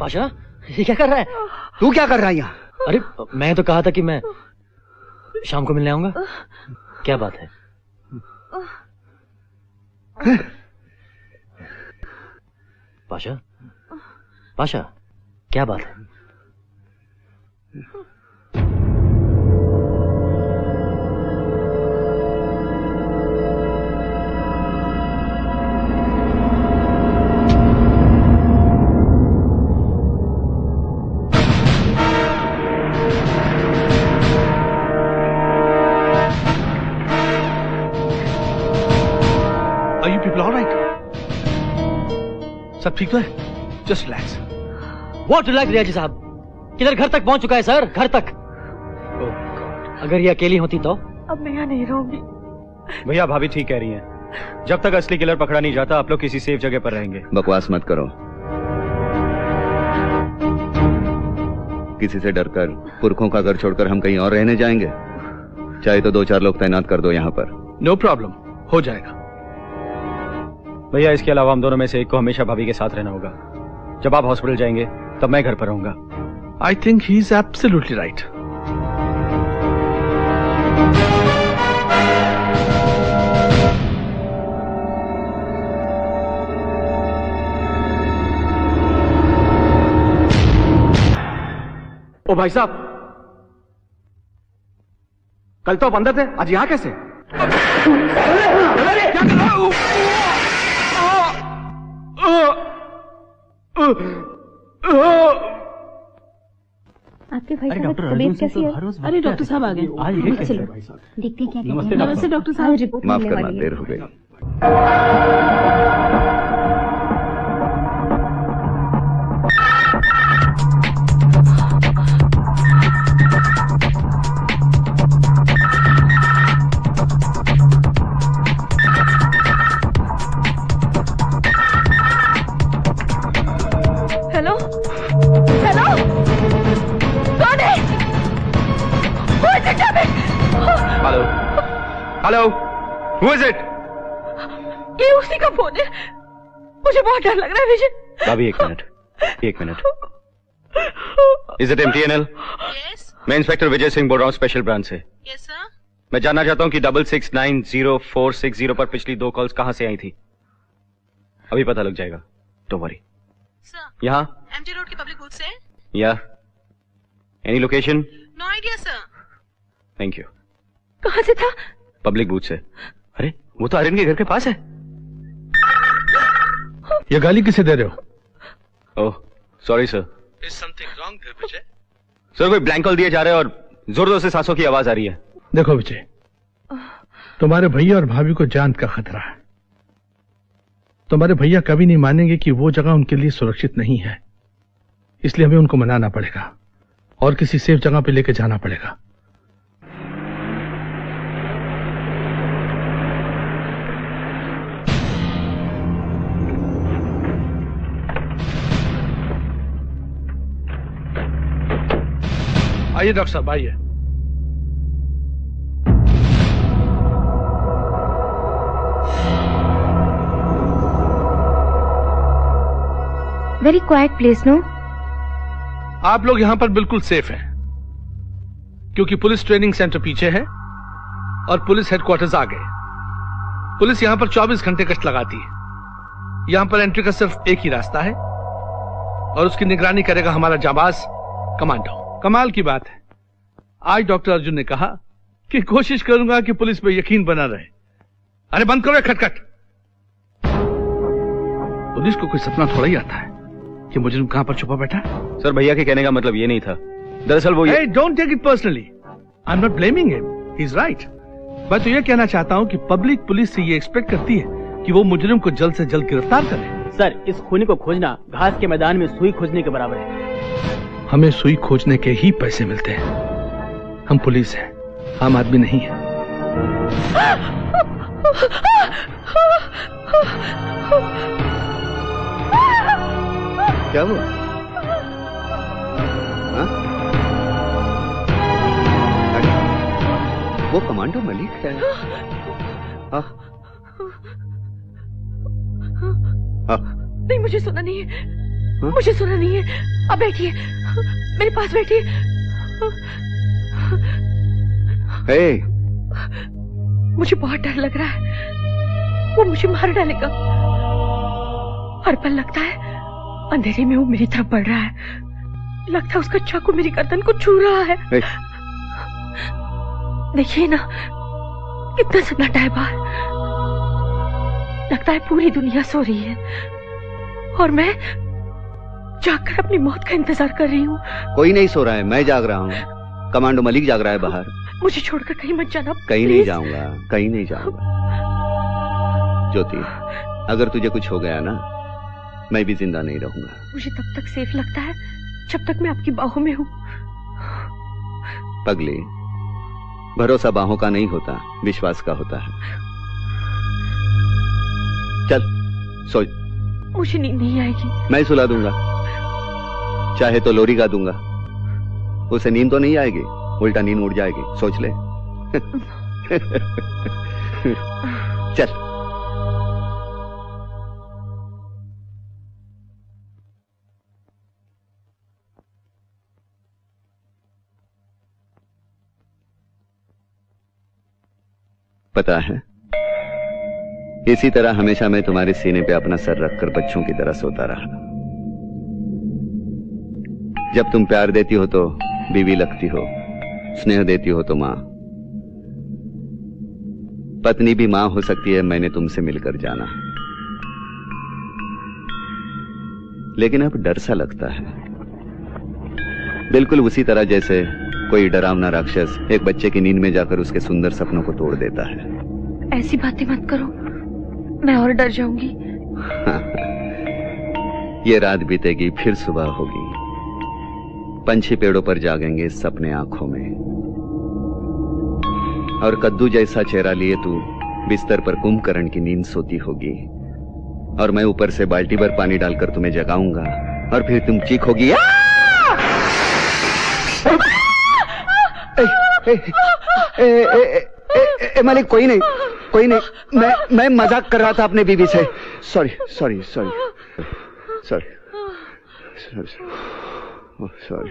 पाशा, ये क्या कर रहा है? तू क्या कर रहा है यहाँ? अरे मैं तो कहा था कि मैं शाम को मिलने आऊंगा। क्या बात है? पाशा, पाशा, क्या बात है? Are you people all right? सब ठीक तो है? Just relax. What relax रियाजी साहब? किधर घर तक पहुंच चुका है सर, घर तक। अगर ये अकेली होती तो? अब मैं यहाँ नहीं रहूंगी। भैया भाभी ठीक कह रही हैं। जब तक असली किलर पकड़ा नहीं जाता आप लोग किसी सेफ जगह पर रहेंगे। बकवास मत करो। किसी से डरकर पुरखों का घर छोड़कर हम कहीं और रहने जाएंगे? चाहे तो 2-4 लोग तैनात कर दो यहाँ पर। No problem. हो जाएगा। भैया इसके अलावा हम दोनों में से एक को हमेशा भाभी के साथ रहना होगा। जब आप हॉस्पिटल जाएंगे तब मैं घर पर रहूंगा। I think he's absolutely right. ओ भाई साहब, कल तो आप अंदर थे, आज यहाँ कैसे? क्या कर रहा हूँ? आपके भाई साहब की तबीयत कैसी है? अरे डॉक्टर साहब आ गए। चलो देखते हैं क्या कहते हैं। नमस्ते डॉक्टर साहब। रिपोर्ट माफ मिलने करना, वाली है। देर हो गई। हेलो हेलो, कौन है? Who is it? Hello hello, who is it? ये उसी का फोन है। मुझे बहुत डर लग रहा है विजय। भाभी एक मिनट, एक minute. Is it MTNL? Yes मैं इंस्पेक्टर विजय सिंह बोल रहा हूँ, स्पेशल ब्रांच से। Yes sir. मैं जानना चाहता हूँ कि 6690-460 पर पिछली 2 कॉल्स कहाँ से आई थी। अभी पता लग जाएगा, डोंट वरी। सर यहाँ MG रोड के पब्लिक बूथ से। या any location? No idea sir. Thank you. कहाँ से था? पब्लिक बूथ से। अरे वो तो आर्यन के घर के पास है। ये गाली किसे दे रहे हो? Oh sorry sir. Is something wrong there, Vijay? Sir कोई ब्लैंक कॉल दिए जा रहे हैं और जोर जोर से सांसों की आवाज आ रही है। देखो विजय, तुम्हारे भैया और भाभी को जान का खतरा है। तुम्हारे भैया कभी नहीं मानेंगे कि वो जगह उनके लिए सुरक्षित नहीं है, इसलिए हमें उनको मनाना पड़ेगा और किसी सेफ जगह पे लेके जाना पड़ेगा। आइए डॉक्टर साहब, आइए। Very quiet place no. आप लोग यहां पर बिल्कुल सेफ हैं, क्योंकि पुलिस ट्रेनिंग सेंटर पीछे है और पुलिस हेडक्वार्टर्स आगे। पुलिस यहां पर 24 घंटे गश्त लगाती है। यहां पर एंट्री का सिर्फ एक ही रास्ता है और उसकी निगरानी करेगा हमारा जाबाज कमांडो। कमाल की बात है, आज डॉक्टर अर्जुन ने कहा कि कोशिश करूंगा कि पुलिस पे यकीन बना रहे। अरे बंद करो खटखट। पुलिस को कोई सपना थोड़ा ही आता है कि मुजरिम कहां पर छुपा बैठा है। सर भैया के कहने का मतलब ये नहीं था, दरअसल वो Hey, don't take it personally. I'm not blaming him. He's right. मैं तो ये कहना चाहता हूँ कि पब्लिक पुलिस से ये एक्सपेक्ट करती है कि वो मुजरिम को जल्द से जल्द गिरफ्तार करे। सर इस खूनी को खोजना घास के मैदान में सुई खोजने के बराबर है। हमें सुई खोजने के ही पैसे मिलते हैं। हम पुलिस हैं, आम आदमी नहीं है। क्या हुआ? हाँ? अरे, वो कमांडो मलिक है। नहीं, मुझे सुना नहीं है। मुझे सुना नहीं है। अब बैठिए, मेरे पास बैठिए। मुझे बहुत डर लग रहा है, वो मुझे मार डालेगा। हर पल लगता है अंधेरे में वो मेरी तरफ बढ़ रहा है। लगता है उसका चाकू मेरी गर्दन को छू रहा है। देखिए ना, कितना सन्नाटा है बाहर। लगता है पूरी दुनिया सो रही है और मैं जागकर अपनी मौत का इंतजार कर रही हूँ। कोई नहीं सो रहा है, मैं जाग रहा हूँ। कमांडो मलिक जाग रहा है बाहर। मुझे छोड़कर कहीं मत जाना। कहीं नहीं जाऊंगा, कहीं नहीं जाऊंगा। ज्योति, अगर तुझे कुछ हो गया ना, मैं भी जिंदा नहीं रहूंगा। मुझे तब तक सेफ लगता है जब तक मैं आपकी बाहों में हूँ। पगली, भरोसा बाहों का नहीं होता, विश्वास का होता है। चल सो। मुझे नींद नहीं आएगी। मैं सुला दूंगा, चाहे तो लोरी गा दूंगा। उसे नींद तो नहीं आएगी, उल्टा नींद उड़ जाएगी। सोच ले। चल। पता है, इसी तरह हमेशा मैं तुम्हारे सीने पे अपना सर रखकर बच्चों की तरह सोता रहा। जब तुम प्यार देती हो तो बीवी लगती हो, स्नेह देती हो तो मां। पत्नी भी मां हो सकती है, मैंने तुमसे मिलकर जाना। लेकिन अब डर सा लगता है, बिल्कुल उसी तरह जैसे कोई डरावना राक्षस एक बच्चे की नींद में जाकर उसके सुंदर सपनों को तोड़ देता है। ऐसी बातें मत करो, मैं और डर जाऊंगी। ये रात बीतेगी, फिर सुबह होगी। पंछी पेड़ों पर जागेंगे सपने आंखों में, और कद्दू जैसा चेहरा लिए तू बिस्तर पर कुंभकर्ण की नींद सोती होगी, और मैं ऊपर से बाल्टी भर पानी डालकर तुम्हें जगाऊंगा, और फिर तुम चीखोगी। मलिक, कोई नहीं, कोई नहीं, मैं मजाक कर रहा था अपने बीवी से। Sorry sorry sorry sorry sorry.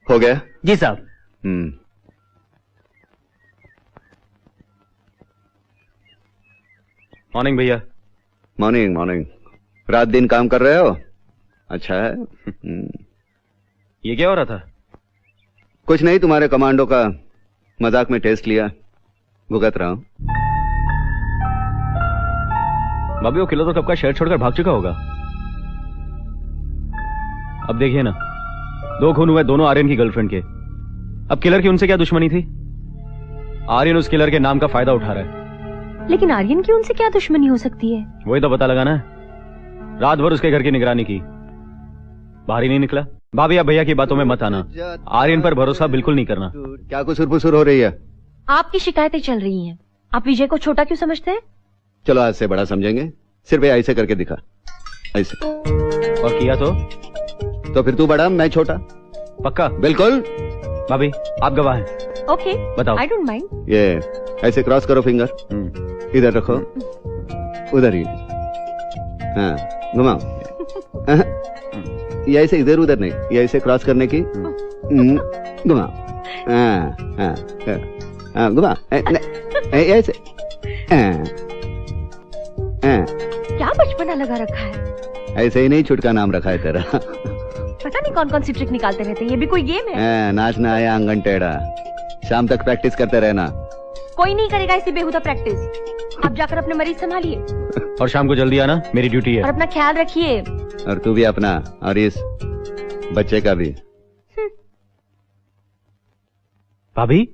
हो गया? जी साहब। मॉर्निंग भैया। Morning morning. रात दिन काम कर रहे हो? अच्छा है। ये क्या हो रहा था? कुछ नहीं, तुम्हारे कमांडो का मजाक में टेस्ट लिया, भुगत रहा हूं। भाभी, वो किलर तो कब का शहर छोड़कर भाग चुका होगा। अब देखिए ना, 2 खून हुए, दोनों आर्यन की गर्लफ्रेंड के। अब किलर की उनसे क्या दुश्मनी थी? आर्यन उस किलर के नाम का फायदा उठा रहा है। लेकिन आर्यन की उनसे क्या दुश्मनी हो सकती है? वही तो पता लगाना है। रात भर उसके घर की निगरानी की, बाहर ही नहीं निकला। भाभी, आप भैया की बातों में मत आना, आर्यन पर भरोसा बिल्कुल नहीं करना। क्या कुछ सुर हो रही है? आपकी शिकायतें चल रही हैं। आप विजय को छोटा क्यों समझते हैं? चलो आज से बड़ा समझेंगे। सिर्फ ऐसे करके दिखा, ऐसे। और किया तो फिर तू बड़ा, मैं छोटा। पक्का? बिल्कुल। भाभी, आप गवाह हैं। ओके, बताओ। I don't mind. ये ऐसे क्रॉस करो फिंगर, इधर रखो, उधर ही। हाँ, घुमाओ। ये ऐसे इधर उधर नहीं, ये ऐसे क्रॉस करने की। घुमाओ। घुमाओ ऐसे। क्या बचपना लगा रखा है? ऐसे ही नहीं, छुटका नाम रखा है तेरा। पता नहीं कौन कौन सी ट्रिक निकालते रहते हैं। ये भी कोई गेम है? नाचना आया आंगन टेढ़ा, शाम तक प्रैक्टिस करते रहना। कोई नहीं करेगा ऐसी बेहुदा प्रैक्टिस। आप जाकर अपने मरीज संभालिए, और शाम को जल्दी आना, मेरी ड्यूटी है। और अपना ख्याल रखिए। और तू भी अपना, और इस बच्चे का भी। भाभी,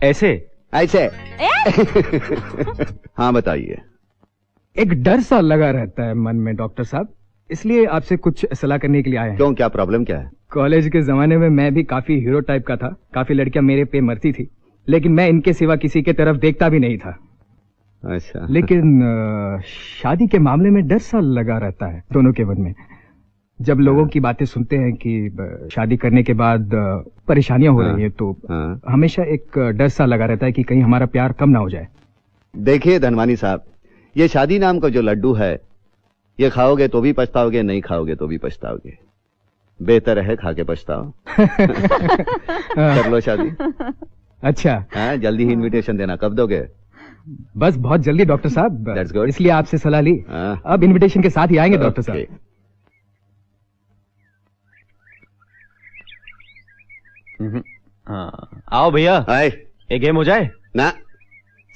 ऐसे ऐसे। हाँ बताइए। एक डर सा लगा रहता है मन में डॉक्टर साहब, इसलिए आपसे कुछ सलाह करने के लिए आए हैं। क्यों, क्या प्रॉब्लम क्या है? कॉलेज के जमाने में मैं भी काफी हीरो टाइप का था, काफी लड़कियां मेरे पे मरती थी, लेकिन मैं इनके सिवा किसी के तरफ देखता भी नहीं था। अच्छा। लेकिन शादी के मामले में डर सा लगा रहता है दोनों के मन में। जब लोगों की बातें सुनते हैं कि शादी करने के बाद परेशानियां हो रही है, तो हमेशा एक डर सा लगा रहता है कि कहीं हमारा प्यार कम ना हो जाए। देखिए धनवानी साहब, ये शादी नाम का जो लड्डू है, ये खाओगे तो भी पछताओगे, नहीं खाओगे तो भी पछताओगे। बेहतर है खा के पछताओ। कर लो शादी। अच्छा। हाँ, जल्दी ही इनविटेशन देना। कब दोगे? बस बहुत जल्दी डॉक्टर साहब, That's good. इसलिए आपसे सलाह ली। अब इनविटेशन के साथ ही आएंगे डॉक्टर साहब। हाँ, आओ भैया, एक गेम हो जाए ना।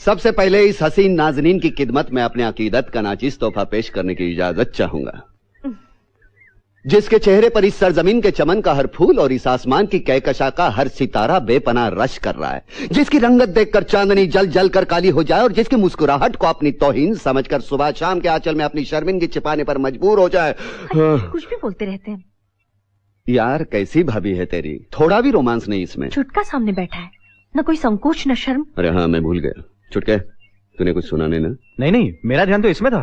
सबसे पहले इस हसीन नाजनीन की खिदमत में अपने अकीदत का नाचिस तोहफा पेश करने की इजाजत चाहूंगा, जिसके चेहरे पर इस सरजमीन के चमन का हर फूल और इस आसमान की कहकशा का हर सितारा बेपनाह रश कर रहा है, जिसकी रंगत देखकर चांदनी जल जल कर काली हो जाए और जिसकी मुस्कुराहट को अपनी तौहीन समझकर सुबह शाम के आंचल में अपनी शर्मिंदगी छिपाने पर मजबूर हो जाए। कुछ भी बोलते रहते हैं यार, कैसी भाभी है तेरी, थोड़ा भी रोमांस नहीं इसमें। छुटका सामने बैठा है, न कोई संकोच न शर्म। अरे हाँ, मैं भूल गया। छुटके, तूने कुछ सुना नहीं ना? नहीं, मेरा ध्यान तो इसमें था।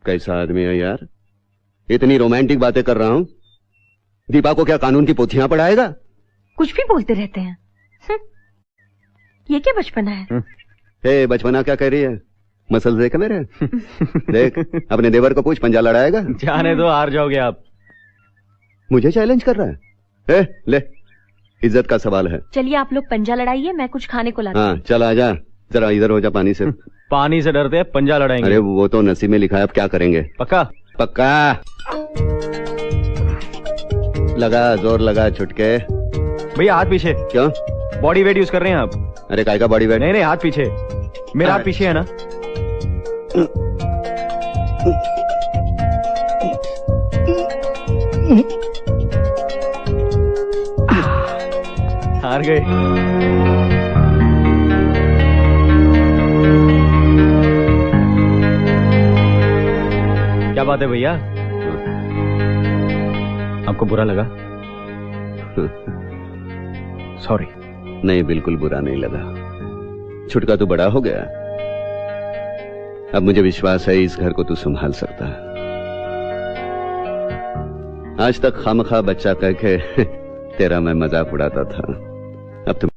कैसा आदमी है यार, इतनी रोमांटिक बातें कर रहा हूं, दीपा को क्या कानून की पोथियां पढ़ाएगा? कुछ भी बोलते रहते हैं। ये क्या बचपना है? हे, बचपना क्या कह रही है? मसल देख मेरे। देख, अपने देवर को पूछ, पंजा लड़ाएगा? जाने दो, हार जाओगे आप। मुझे चैलेंज कर रहा है? ले, इज्जत का सवाल है। चलिए आप लोग पंजा लड़ाइए, मैं कुछ खाने को लाती हूँ। हाँ, चल आजा, जरा इधर हो जा पानी से। पानी से डरते हैं, पंजा लड़ाएंगे। अरे वो तो नसीब में लिखा है, अब क्या करेंगे? पक्का? पक्का। लगा, जोर लगा छुटके। भैया हाथ पीछे। क्यों? बॉडी वेट यूज कर रहे हैं आप? अरे काय का बॉडी वेट? नहीं, हाथ पीछे। मेरा हाथ पीछे है ना? हार गए। क्या बात है भैया, आपको बुरा लगा? सॉरी। नहीं, बिल्कुल बुरा नहीं लगा। छुटका तू बड़ा हो गया, अब मुझे विश्वास है इस घर को तू संभाल सकता है। आज तक खामखा बच्चा कह के तेरा मैं मजाक उड़ाता था, अब तुम